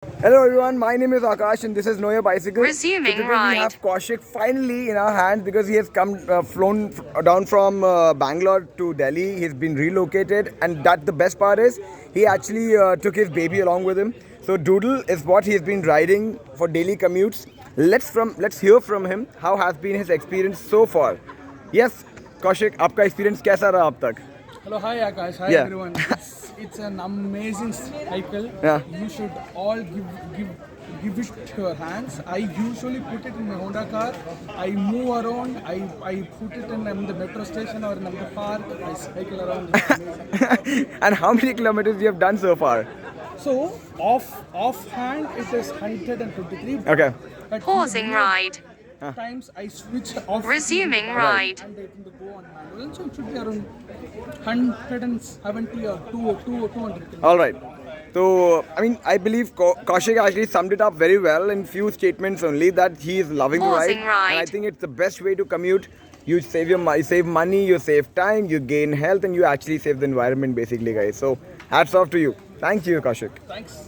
Hello everyone, my name is Akash and this is Know Your Bicycle. Resuming so today ride. we have Kowshik finally in our hands because he has flown down from Bangalore to Delhi. He's been relocated and that the best part is he actually took his baby along with him. So Doodle is what he has been riding for daily commutes. Let's hear from him how has been his experience so far. Yes, Kowshik, आपका experience कैसा रहा अब तक? Hello, hi Akash, hi Yeah. everyone. It's an amazing cycle. Yeah. You should all give it to your hands. I usually put it in my Honda car. I move around. I put it in the metro station or in the park. I cycle around. It's amazing. And how many kilometers you have done so far? So offhand it is 123. Okay. But Pausing ride. times I switch off. Resuming ride. And it will go on manual. So it should be around 170 or 200. All right. So, I mean, I believe Kowshik actually summed it up very well in few statements only that he is loving the ride. Pausing ride. And I think it's the best way to commute. You save you save money, you save time, you gain health, and you actually save the environment, basically, guys. So, hats off to you. Thank you, Kowshik. Thanks.